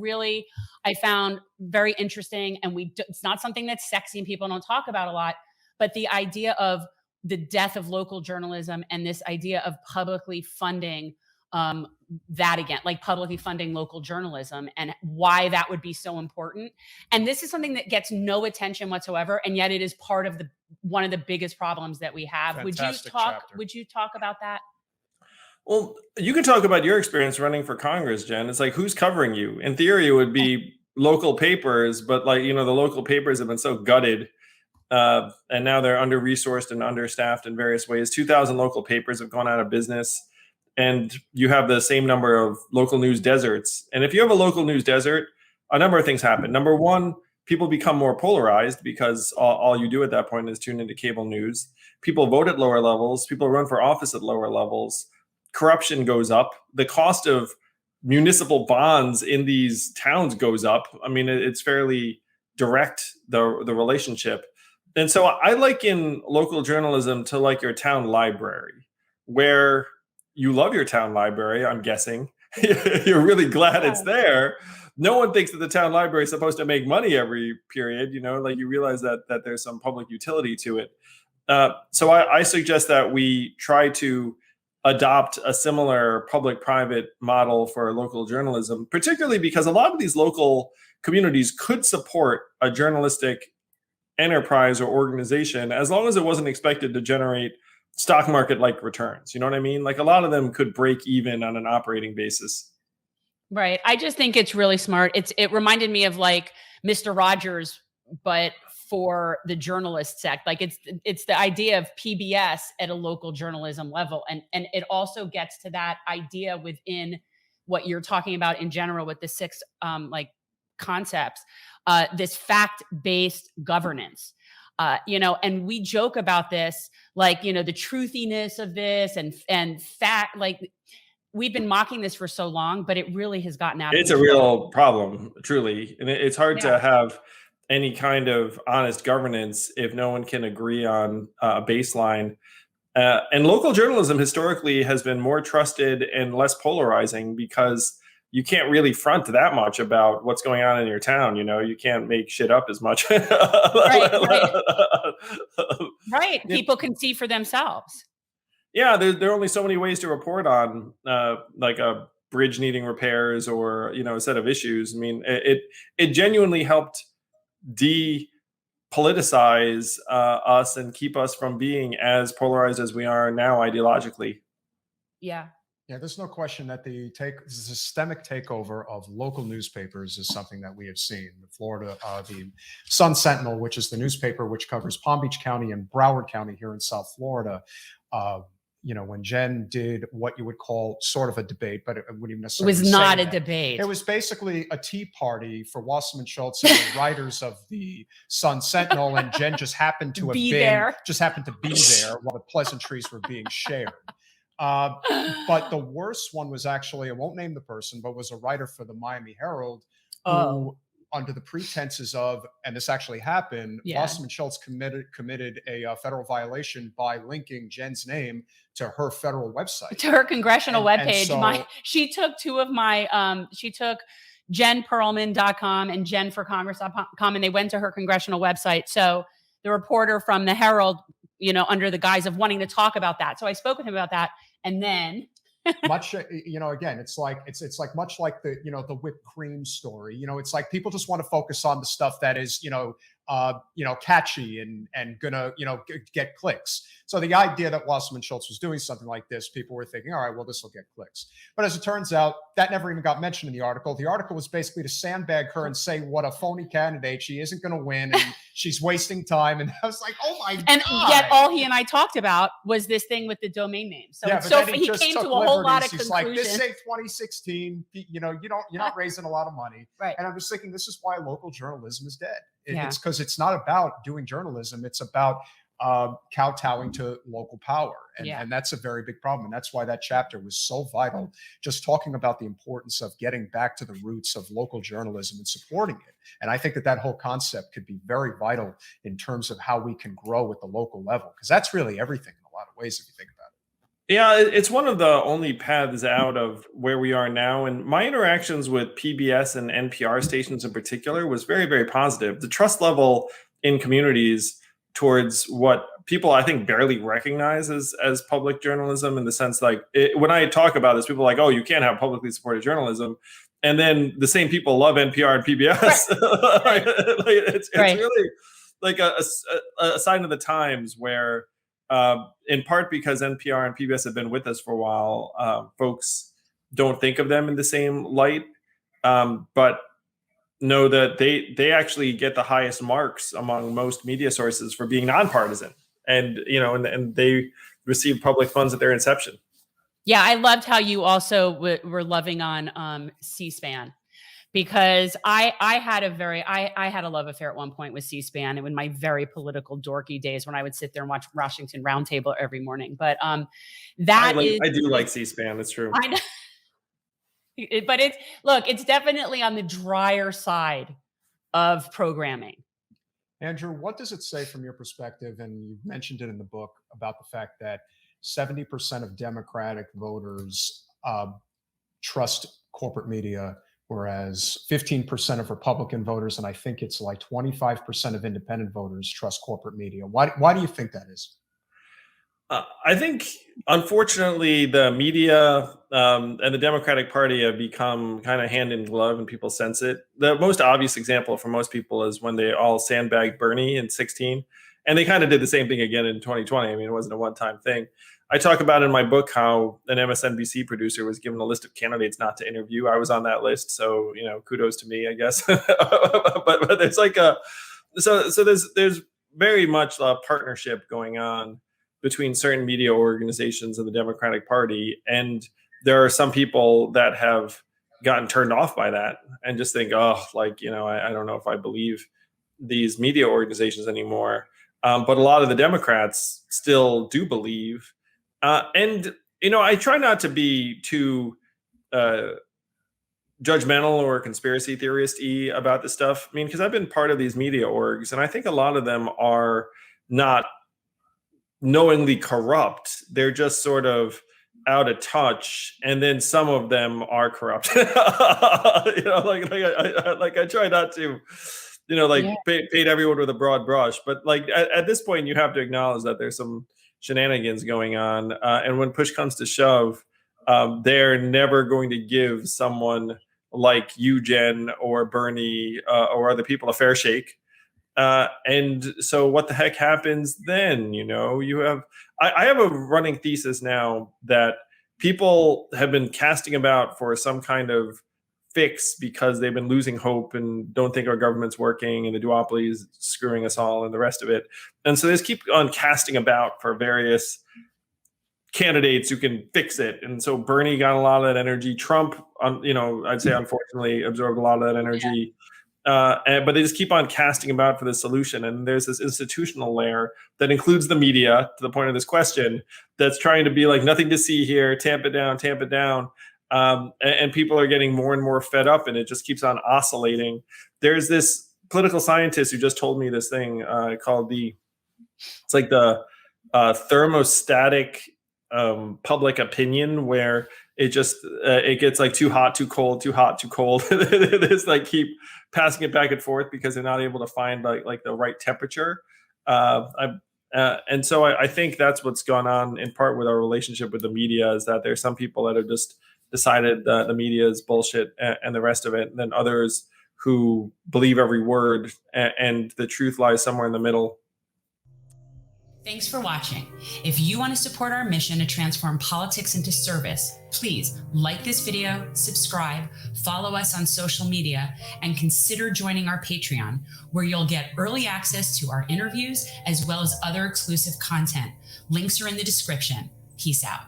really, I found very interesting. And it's not something that's sexy and people don't talk about a lot, but the idea of the death of local journalism and this idea of publicly funding um, that again, like publicly funding local journalism and why that would be so important. And this is something that gets no attention whatsoever, and yet it is part of the one of the biggest problems that we have. Fantastic chapter. Would you talk about that? Well, you can talk about your experience running for Congress, Jen. It's like, who's covering you? In theory, it would be local papers, but like, the local papers have been so gutted, and now they're under-resourced and understaffed in various ways. 2,000 local papers have gone out of business, and you have the same number of local news deserts. And if you have a local news desert, a number of things happen. Number one, people become more polarized because all you do at that point is tune into cable news. People vote at lower levels. People run for office at lower levels. Corruption goes up. The cost of municipal bonds in these towns goes up. I mean, it's fairly direct, the relationship. And so I liken local journalism to like your town library, where you love your town library, I'm guessing. You're really glad it's there. No one thinks that the town library is supposed to make money every period, like you realize that there's some public utility to it. So I suggest that we try to adopt a similar public-private model for local journalism, particularly because a lot of these local communities could support a journalistic enterprise or organization as long as it wasn't expected to generate stock market-like returns. You know what I mean? Like a lot of them could break even on an operating basis. Right. I just think it's really smart. It reminded me of like Mr. Rogers, but for the journalist sect. Like it's the idea of PBS at a local journalism level. And it also gets to that idea within what you're talking about in general with the six like concepts, this fact-based governance. And we joke about this, like, the truthiness of this and fact, like we've been mocking this for so long, but it really has gotten out of control. It's a real problem, truly. And it's hard to have any kind of honest governance if no one can agree on a baseline. And local journalism historically has been more trusted and less polarizing because you can't really front that much about what's going on in your town. You can't make shit up as much. Right. People can see for themselves. Yeah, there are only so many ways to report on like a bridge needing repairs or a set of issues. I mean, it genuinely helped depoliticize us and keep us from being as polarized as we are now ideologically. Yeah. Yeah, there's no question that the systemic takeover of local newspapers is something that we have seen. In Florida, the Sun Sentinel, which is the newspaper which covers Palm Beach County and Broward County here in South Florida, when Jen did what you would call sort of a debate, but it wouldn't even necessarily it was not a debate. It was basically a tea party for Wasserman Schultz and the writers of the Sun Sentinel, and Jen just happened to be there while the pleasantries were being shared. But the worst one was actually, I won't name the person, but was a writer for the Miami Herald who, under the pretenses of, and this actually happened, Wasserman Schultz committed a federal violation by linking Jen's name to her federal website. To her congressional webpage. She took two of my, she took jenperlman.com and jenforcongress.com, and they went to her congressional website. So the reporter from the Herald, under the guise of wanting to talk about that. So I spoke with him about that. And then much, again, it's like much like the whipped cream story. It's like people just want to focus on the stuff that is, catchy and gonna, get clicks. So the idea that Wasserman Schultz was doing something like this, people were thinking, all right, well, this will get clicks. But as it turns out, that never even got mentioned in the article. The article was basically to sandbag her and say what a phony candidate, she isn't going to win and she's wasting time. And I was like, oh my God. And yet all he and I talked about was this thing with the domain name. So, he came to a whole lot of conclusions. Like, this ain't 2016. You're not raising a lot of money. Right. And I'm just thinking, this is why local journalism is dead. It's because it's not about doing journalism. It's about kowtowing to local power. And that's a very big problem. And that's why that chapter was so vital, just talking about the importance of getting back to the roots of local journalism and supporting it. And I think that whole concept could be very vital in terms of how we can grow at the local level, because that's really everything in a lot of ways, if you think about it. Yeah, it's one of the only paths out of where we are now. And my interactions with PBS and NPR stations in particular was very, very positive. The trust level in communities towards what people I think barely recognize as public journalism, in the sense like when I talk about this, people are like, oh, you can't have publicly supported journalism. And then the same people love NPR and PBS. Right. It's really like a sign of the times where in part because NPR and PBS have been with us for a while, folks don't think of them in the same light, but know that they actually get the highest marks among most media sources for being nonpartisan, and and they receive public funds at their inception. Yeah, I loved how you also were loving on C-SPAN, because I had a love affair at one point with C-SPAN, and in my very political dorky days when I would sit there and watch Washington Roundtable every morning. But I do like C-SPAN. That's true. I know, but it's definitely on the drier side of programming. Andrew, what does it say from your perspective? And you mentioned it in the book about the fact that 70% of Democratic voters trust corporate media, whereas 15% of Republican voters, and I think it's like 25% of independent voters, trust corporate media. Why do you think that is? I think, unfortunately, the media and the Democratic Party have become kind of hand in glove, and people sense it. The most obvious example for most people is when they all sandbagged Bernie in 2016, and they kind of did the same thing again in 2020. I mean, it wasn't a one-time thing. I talk about in my book how an MSNBC producer was given a list of candidates not to interview. I was on that list, so kudos to me, I guess. but there's like there's very much a partnership going on between certain media organizations and the Democratic Party. And there are some people that have gotten turned off by that and just think, oh, I don't know if I believe these media organizations anymore. But a lot of the Democrats still do believe. And I try not to be too judgmental or conspiracy theorist-y about this stuff. I mean, because I've been part of these media orgs, and I think a lot of them are not knowingly corrupt. They're just sort of out of touch, and then some of them are corrupt. I try not to, paint everyone with a broad brush, but at this point, you have to acknowledge that there's some shenanigans going on, and when push comes to shove, they're never going to give someone like you, Jen, or Bernie, or other people a fair shake. And so what the heck happens then? I have a running thesis now that people have been casting about for some kind of fix because they've been losing hope and don't think our government's working and the duopoly is screwing us all and the rest of it. And so they just keep on casting about for various candidates who can fix it. And so Bernie got a lot of that energy. Trump, I'd say unfortunately absorbed a lot of that energy. But they just keep on casting about for the solution. And there's this institutional layer that includes the media, to the point of this question, that's trying to be like, nothing to see here, tamp it down, tamp it down. And people are getting more and more fed up, and it just keeps on oscillating. There's this political scientist who just told me this thing called the thermostatic public opinion, where it just it gets like too hot, too cold, too hot, too cold. They just keep passing it back and forth because they're not able to find like the right temperature. And so I think that's what's gone on in part with our relationship with the media, is that there's some people that have just decided that the media is bullshit and the rest of it, and then others who believe every word, and the truth lies somewhere in the middle. Thanks for watching. If you want to support our mission to transform politics into service, please like this video, subscribe, follow us on social media, and consider joining our Patreon, where you'll get early access to our interviews as well as other exclusive content. Links are in the description. Peace out.